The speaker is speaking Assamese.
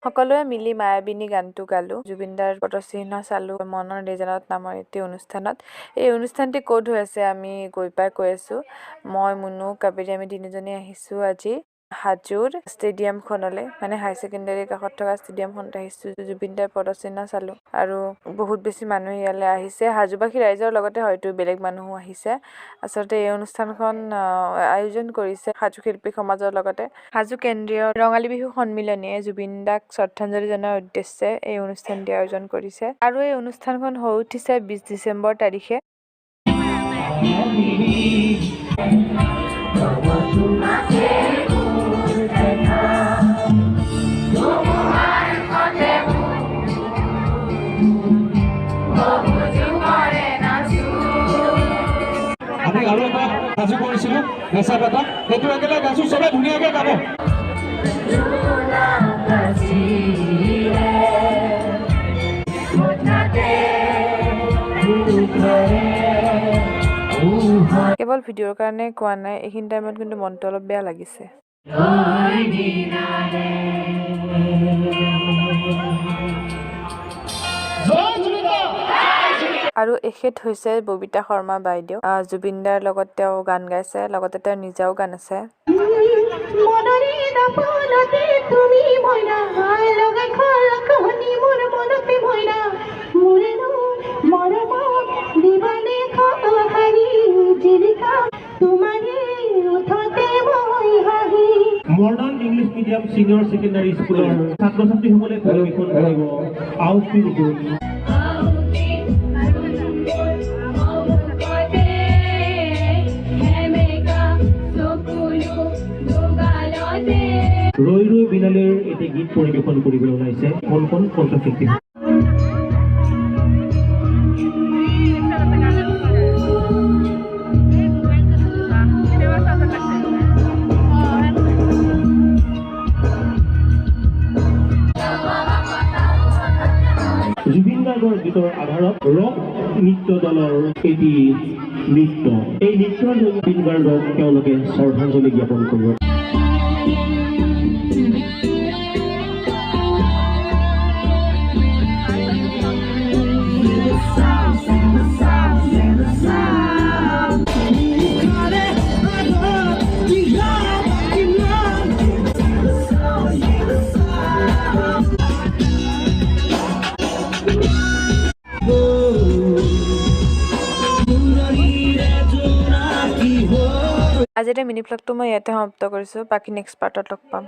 সকলোৱে মিলি মায়াবিনী গানটো গালো। জুবিনদাৰ পদচিহ্ন চালো মনৰ নিজানত নামৰ এটি অনুষ্ঠানত। এই অনুষ্ঠানটি ক'ত হৈ আছে আমি গৈ পাই কৈ আছো। মই মুনু কাবেৰী আমি তিনিজনী আহিছো আজি হাজোৰ ষ্টেডিয়ামখনলৈ, মানে হাই ছেকেণ্ডাৰীৰ কাষত থকা ষ্টেডিয়ামখনত আহিছো। জুবিনদাৰ পদচিহ্ন চালো আৰু বহুত বেছি মানুহ ইয়ালৈ আহিছে। হাজোবাসী ৰাইজৰ লগতে হয়তো বেলেগ মানুহো আহিছে। আচলতে এই অনুষ্ঠানখন আয়োজন কৰিছে হাজো শিল্পী সমাজৰ লগতে হাজো কেন্দ্ৰীয় ৰঙালী বিহু সন্মিলনীয়ে জুবিনদাক শ্ৰদ্ধাঞ্জলি জনোৱাৰ উদ্দেশ্যে এই অনুষ্ঠানটি আয়োজন কৰিছে। আৰু এই অনুষ্ঠানখন হৈ উঠিছে 20 ডিচেম্বৰ তাৰিখে। আমি আৰু এটা সাজু কৰিছিলোঁ নেচা পাতা, সেইটো একেবাৰে গাইছোঁ, চবে ধুনীয়াকৈ গাব। কেৱল ভিডিঅ'ৰ কাৰণে কোৱা নাই, এইখিনি টাইমত কিন্তু মনটো অলপ বেয়া লাগিছে। আৰু এখেত হৈছে ববিতা শৰ্মা বাইদেউ। জুবিনদাৰ লগত তেওঁ গান গাইছে, লগতে তেওঁৰ নিজাও গান আছে। Modern English medium senior secondary স্কুলৰ ছাত্ৰ ছাত্ৰীসকলে পৰিৱেশন কৰিব আউটফিট গৈ ৰৈ ৰৈ বিনালেৰ এটি গীত পৰিৱেশন কৰিবলৈ ওলাইছে কোনখন কণ্ঠশিল্পী। জুবিন গাৰ্গৰ গীতৰ আধাৰত ৰক নৃত্য দলৰ এটি নৃত্য, এই নৃত্যৰ জুবিন গাৰ্গক তেওঁলোকে শ্ৰদ্ধাঞ্জলি জ্ঞাপন কৰিব। আজিৰ মিনি ব্লগটো মই ইয়াতে সমাপ্ত কৰিছোঁ। বাকী নেক্সট পাৰ্টত লগ পাম।